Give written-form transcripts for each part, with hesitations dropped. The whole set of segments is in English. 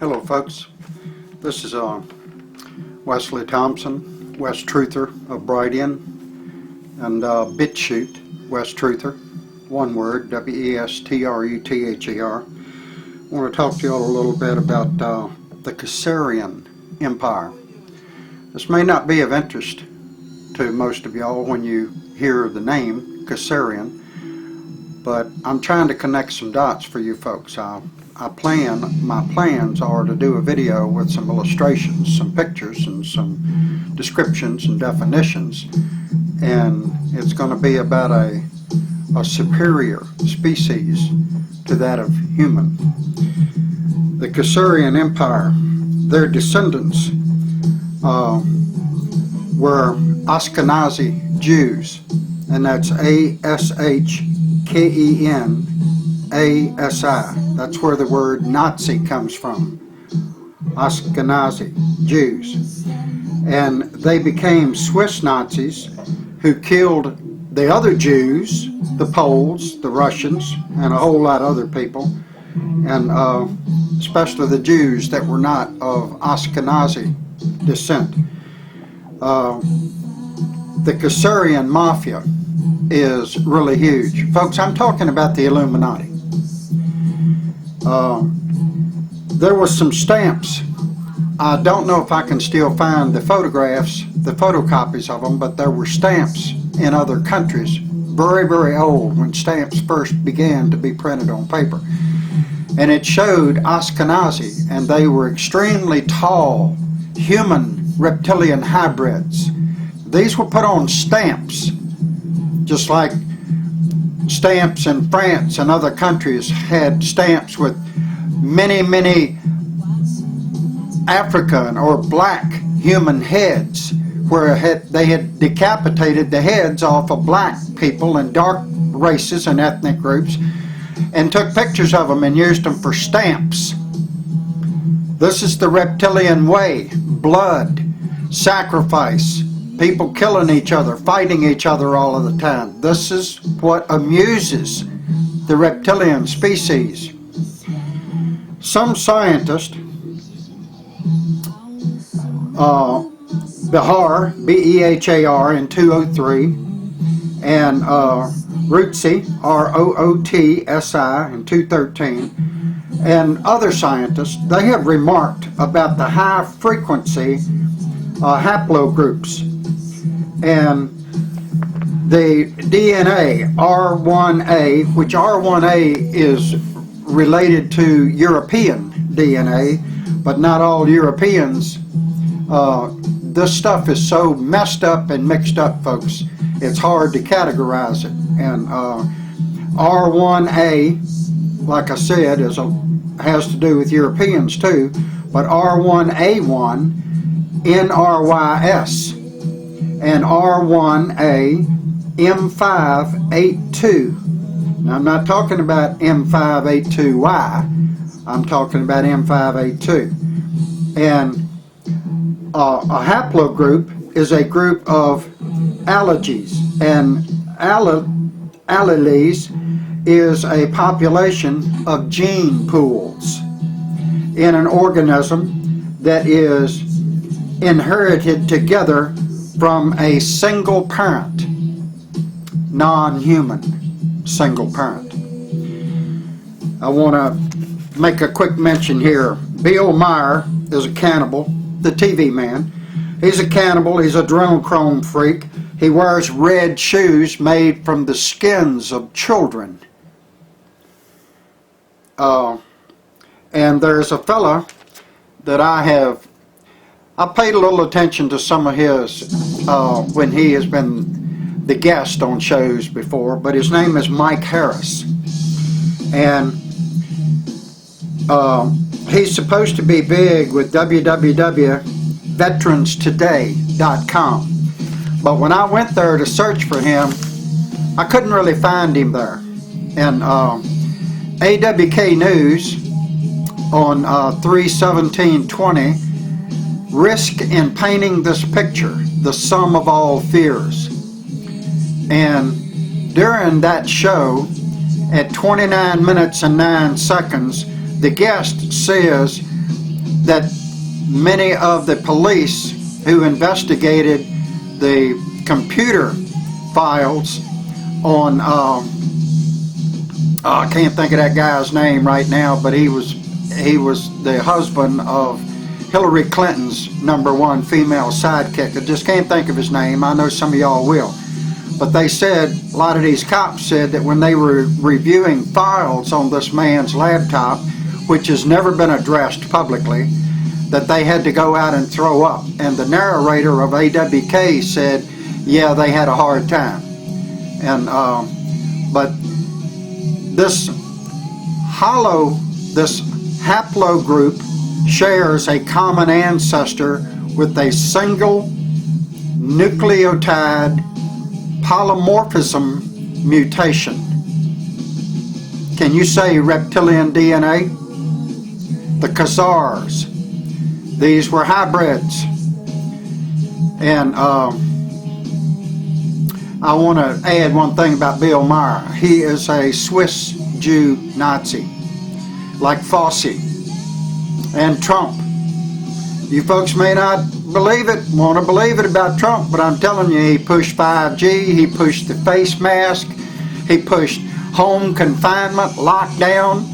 Hello folks, this is Wesley Thompson, West Truther of Brightian, and BitChute, West Truther, one word, W-E-S-T-R-U-T-H-E-R. I want to talk to you all a little bit about the Khazarian Empire. This may not be of interest to most of y'all when you hear the name Khazarian, but I'm trying to connect some dots for you folks. My plans are to do a video with some illustrations, some pictures, and some descriptions and definitions, and it's going to be about a superior species to that of human. The Khazarian Empire, their descendants were Achkenasi Jews, and that's A-S-H-K-E-N-A-S-I. That's where the word Nazi comes from. Achkenasi Jews. And they became Swiss Nazis who killed the other Jews, the Poles, the Russians, and a whole lot of other people, and especially the Jews that were not of Ashkenazi descent. The Khazarian Mafia is really huge. Folks, I'm talking about the Illuminati. There was some stamps. I don't know if I can still find the photographs, the photocopies of them, but there were stamps in other countries, very, very old, when stamps first began to be printed on paper. And it showed Achkenasi, and they were extremely tall, human reptilian hybrids. These were put on stamps, just like stamps in France and other countries had stamps with many, many African or black human heads, where they had decapitated the heads off of black people and dark races and ethnic groups and took pictures of them and used them for stamps. This is the reptilian way: blood, sacrifice, people killing each other, fighting each other all of the time. This is what amuses the reptilian species. Some scientist, Behar, B-E-H-A-R, in 203, and Rootsi, R-O-O-T-S-I, in 213, and other scientists, they have remarked about the high frequency haplogroups and the DNA R1A, which R1A is related to European DNA, but not all Europeans. This stuff is so messed up and mixed up, folks, it's hard to categorize it. And R1A, like I said, has to do with Europeans too, but R1A1, NRYS, and R1A M582. Now, I'm not talking about M582Y, I'm talking about M582. And a haplogroup is a group of alleles, and alleles is a population of gene pools in an organism that is inherited together from a single parent, non-human single parent. I want to make a quick mention here. Bill Maher is a cannibal, the TV man. He's a cannibal, he's a adrenochrome freak. He wears red shoes made from the skins of children. And there's a fella that I paid a little attention to some of his when he has been the guest on shows before, but his name is Mike Harris. And he's supposed to be big with www.veteranstoday.com. But when I went there to search for him, I couldn't really find him there. And AWK News on 3/17/20, risk in painting this picture, the sum of all fears. And during that show, at 29 minutes and 9 seconds, the guest says that many of the police who investigated the computer files on, I can't think of that guy's name right now, but he was the husband of Hillary Clinton's #1 female sidekick. I just can't think of his name. I know some of y'all will. But they said, a lot of these cops said that when they were reviewing files on this man's laptop, which has never been addressed publicly, that they had to go out and throw up. And the narrator of AWK said, yeah, they had a hard time. And but this haplogroup shares a common ancestor with a single nucleotide polymorphism mutation. Can you say reptilian DNA? The Khazars. These were hybrids. And I want to add one thing about Bill Maher. He is a Swiss Jew Nazi, like Fossey and Trump. You folks may not believe it, want to believe it about Trump, but I'm telling you, he pushed 5G, he pushed the face mask, he pushed home confinement, lockdown,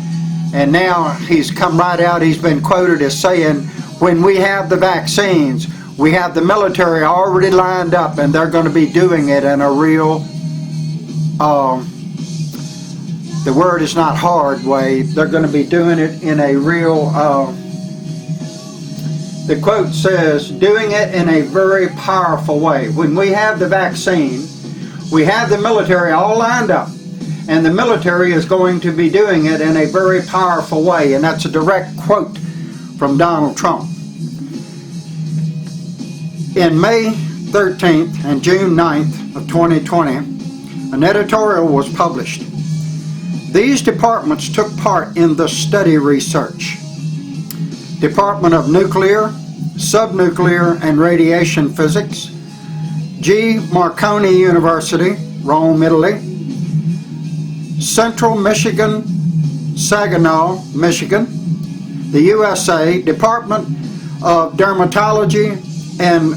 and now he's come right out, he's been quoted as saying, when we have the vaccines, we have the military already lined up, and they're going to be doing it in a real, the word is not hard way, they're going to be doing it in a real, the quote says, doing it in a very powerful way. When we have the vaccine, we have the military all lined up, and the military is going to be doing it in a very powerful way, and that's a direct quote from Donald Trump. In May 13th and June 9th of 2020, an editorial was published. These departments took part in the study research. Department of Nuclear, Subnuclear and Radiation Physics, G. Marconi University, Rome, Italy, Central Michigan, Saginaw, Michigan, the USA, Department of Dermatology and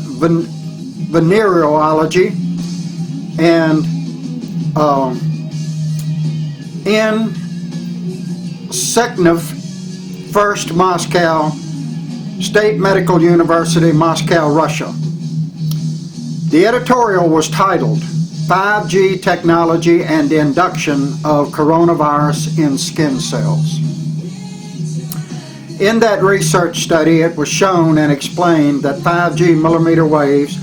Venereology, and in Secnev, First Moscow State Medical University, Moscow, Russia. The editorial was titled 5G Technology and Induction of Coronavirus in Skin Cells. In that research study, it was shown and explained that 5G millimeter waves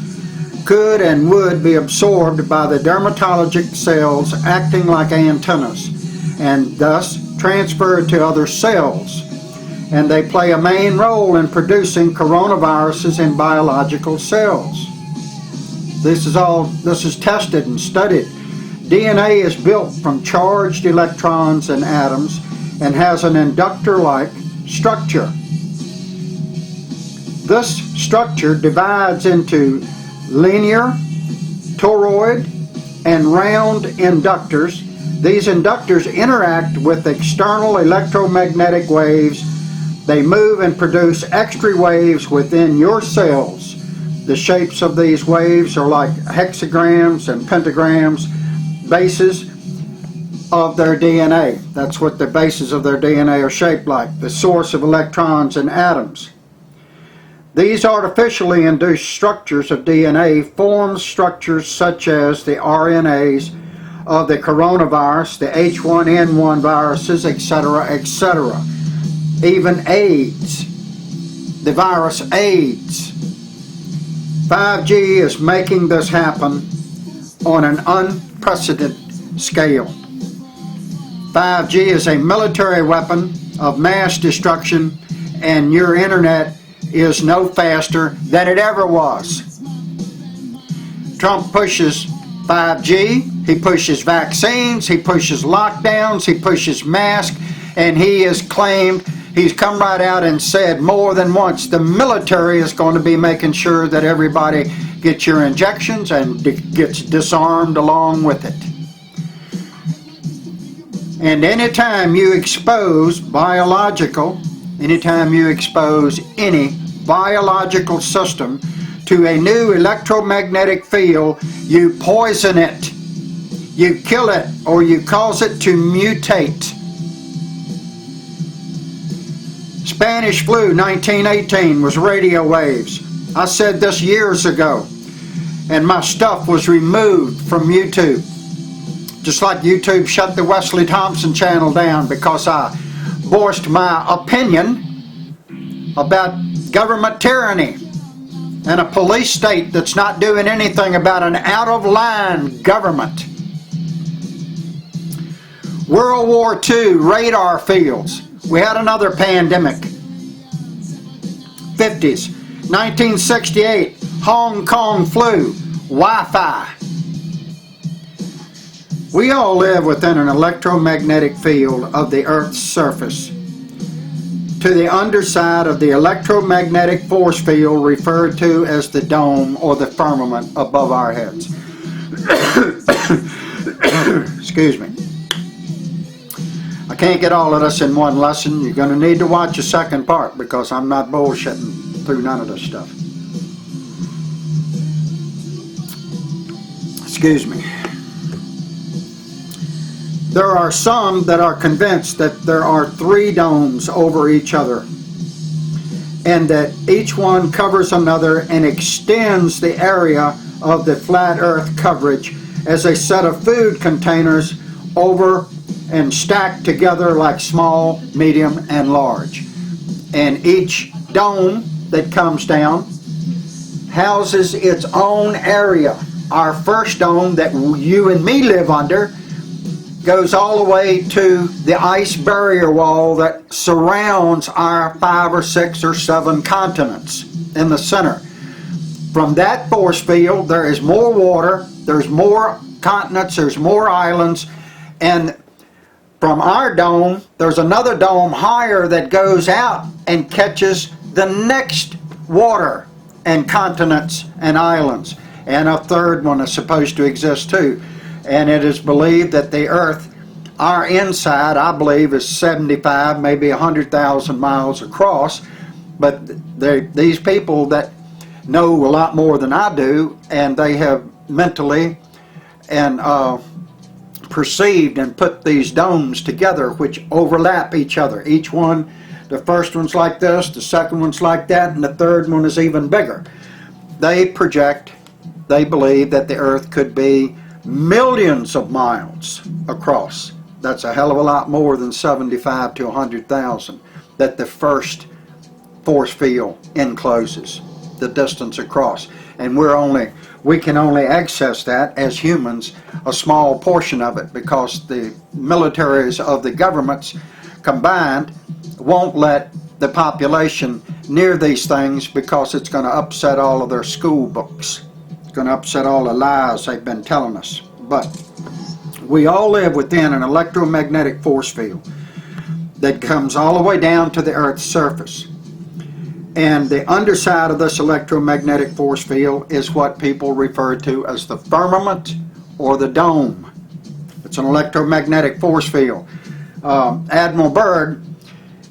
could and would be absorbed by the dermatologic cells acting like antennas, and thus transferred to other cells. And they play a main role in producing coronaviruses in biological cells. This is tested and studied. DNA is built from charged electrons and atoms and has an inductor-like structure. This structure divides into linear, toroid, and round inductors. These inductors interact with external electromagnetic waves. They move and produce extra waves within your cells. The shapes of these waves are like hexagrams and pentagrams, bases of their DNA. That's what the bases of their DNA are shaped like, the source of electrons and atoms. These artificially induced structures of DNA form structures such as the RNAs of the coronavirus, the H1N1 viruses, etc., etc. Even AIDS, the virus AIDS. 5G is making this happen on an unprecedented scale. 5G is a military weapon of mass destruction, and your internet is no faster than it ever was. Trump pushes 5G, he pushes vaccines, he pushes lockdowns, he pushes masks, and he has claimed, he's come right out and said more than once, the military is going to be making sure that everybody gets your injections and gets disarmed along with it. And anytime you expose biological, anytime you expose any biological system to a new electromagnetic field, you poison it, you kill it, or you cause it to mutate. Spanish flu 1918 was radio waves. I said this years ago, and my stuff was removed from YouTube. Just like YouTube shut the Wesley Thompson channel down because I voiced my opinion about government tyranny and a police state that's not doing anything about an out-of-line government. World War II, radar fields. We had another pandemic. 50s. 1968, Hong Kong flu, Wi-Fi. We all live within an electromagnetic field of the Earth's surface. To the underside of the electromagnetic force field referred to as the dome or the firmament above our heads. Excuse me. I can't get all of this in one lesson. You're going to need to watch a second part because I'm not bullshitting through none of this stuff. Excuse me. There are some that are convinced that there are 3 domes over each other and that each one covers another and extends the area of the flat earth coverage as a set of food containers over and stacked together like small, medium, and large. And each dome that comes down houses its own area. Our first dome that you and me live under goes all the way to the ice barrier wall that surrounds our 5 or 6 or 7 continents in the center. From that force field, there is more water, there's more continents, there's more islands, and from our dome, there's another dome higher that goes out and catches the next water and continents and islands. And a third one is supposed to exist too. And it is believed that the Earth, our inside, I believe, is 75, maybe 100,000 miles across. But these people that know a lot more than I do, and they have mentally and perceived and put these domes together which overlap each other. Each one, the first one's like this, the second one's like that, and the third one is even bigger. They project, they believe that the Earth could be millions of miles across. That's a hell of a lot more than 75 to 100,000 that the first force field encloses, the distance across. And we can only access that as humans, a small portion of it, because the militaries of the governments combined won't let the population near these things because it's going to upset all of their school books. It's going to upset all the lies they've been telling us. But we all live within an electromagnetic force field that comes all the way down to the Earth's surface. And the underside of this electromagnetic force field is what people refer to as the firmament or the dome. It's an electromagnetic force field. Admiral Byrd,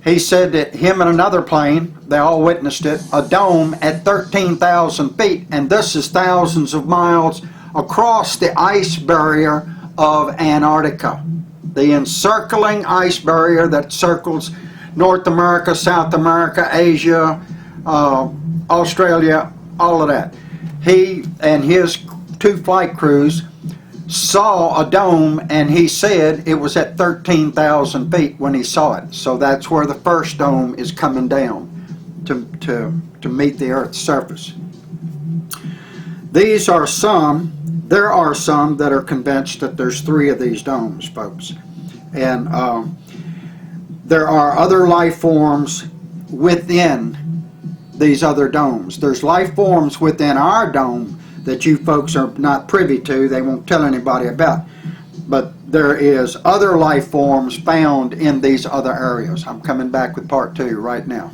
he said that him and another plane, they all witnessed it, a dome at 13,000 feet, and this is thousands of miles across the ice barrier of Antarctica. The encircling ice barrier that circles North America, South America, Asia, Australia, all of that. He and his 2 flight crews saw a dome, and he said it was at 13,000 feet when he saw it. So that's where the first dome is coming down to meet the Earth's surface. There are some that are convinced that there's 3 of these domes, folks. And there are other life forms within these other domes. There's life forms within our dome that you folks are not privy to, they won't tell anybody about. But there is other life forms found in these other areas. I'm coming back with part 2 right now.